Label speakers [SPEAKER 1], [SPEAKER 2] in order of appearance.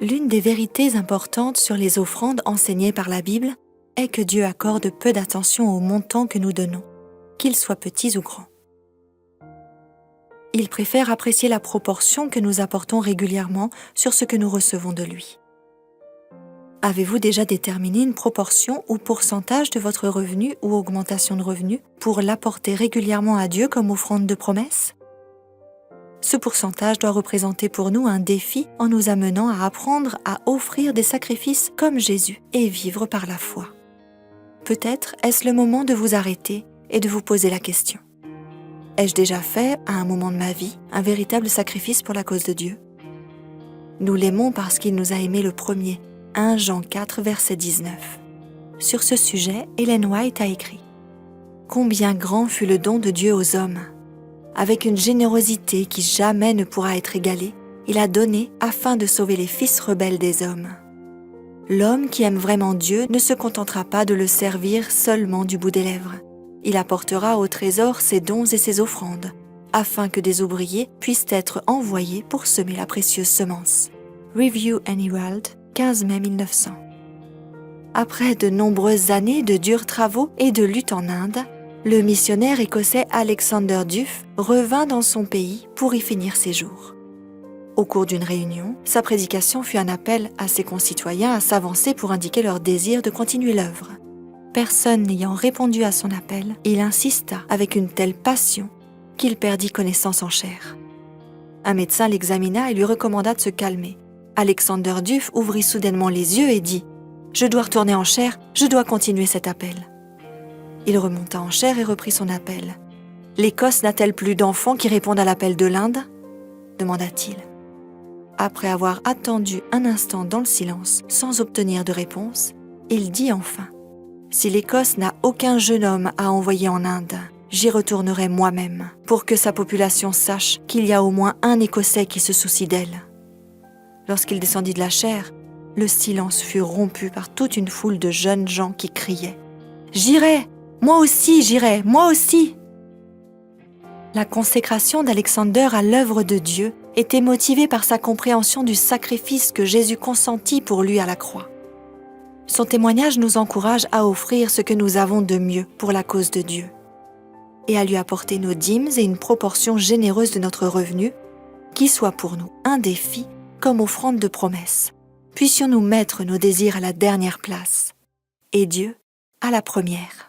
[SPEAKER 1] L'une des vérités importantes sur les offrandes enseignées par la Bible est que Dieu accorde peu d'attention aux montants que nous donnons, qu'ils soient petits ou grands. Il préfère apprécier la proportion que nous apportons régulièrement sur ce que nous recevons de lui. Avez-vous déjà déterminé une proportion ou pourcentage de votre revenu ou augmentation de revenus pour l'apporter régulièrement à Dieu comme offrande de promesse? Ce pourcentage doit représenter pour nous un défi en nous amenant à apprendre à offrir des sacrifices comme Jésus et vivre par la foi. Peut-être est-ce le moment de vous arrêter et de vous poser la question. Ai-je déjà fait, à un moment de ma vie, un véritable sacrifice pour la cause de Dieu? Nous l'aimons parce qu'il nous a aimés le premier, 1 Jean 4, verset 19. Sur ce sujet, Ellen White a écrit « Combien grand fut le don de Dieu aux hommes ! Avec une générosité qui jamais ne pourra être égalée, il a donné afin de sauver les fils rebelles des hommes. L'homme qui aime vraiment Dieu ne se contentera pas de le servir seulement du bout des lèvres. Il apportera au trésor ses dons et ses offrandes, afin que des ouvriers puissent être envoyés pour semer la précieuse semence. » Review and Herald, 15 mai 1900. Après de nombreuses années de durs travaux et de luttes en Inde, le missionnaire écossais Alexander Duff revint dans son pays pour y finir ses jours. Au cours d'une réunion, sa prédication fut un appel à ses concitoyens à s'avancer pour indiquer leur désir de continuer l'œuvre. Personne n'ayant répondu à son appel, il insista avec une telle passion qu'il perdit connaissance en chair. Un médecin l'examina et lui recommanda de se calmer. Alexander Duff ouvrit soudainement les yeux et dit « Je dois retourner en chair, je dois continuer cet appel. » Il remonta en chair et reprit son appel. « L'Écosse n'a-t-elle plus d'enfants qui répondent à l'appel de l'Inde ?» demanda-t-il. Après avoir attendu un instant dans le silence, sans obtenir de réponse, il dit enfin « Si l'Écosse n'a aucun jeune homme à envoyer en Inde, j'y retournerai moi-même pour que sa population sache qu'il y a au moins un Écossais qui se soucie d'elle. » Lorsqu'il descendit de la chaire, le silence fut rompu par toute une foule de jeunes gens qui criaient « J'irai ! Moi aussi, j'irai, moi aussi !» La consécration d'Alexander à l'œuvre de Dieu était motivée par sa compréhension du sacrifice que Jésus consentit pour lui à la croix. Son témoignage nous encourage à offrir ce que nous avons de mieux pour la cause de Dieu et à lui apporter nos dîmes et une proportion généreuse de notre revenu qui soit pour nous un défi comme offrande de promesse. Puissions-nous mettre nos désirs à la dernière place et Dieu à la première.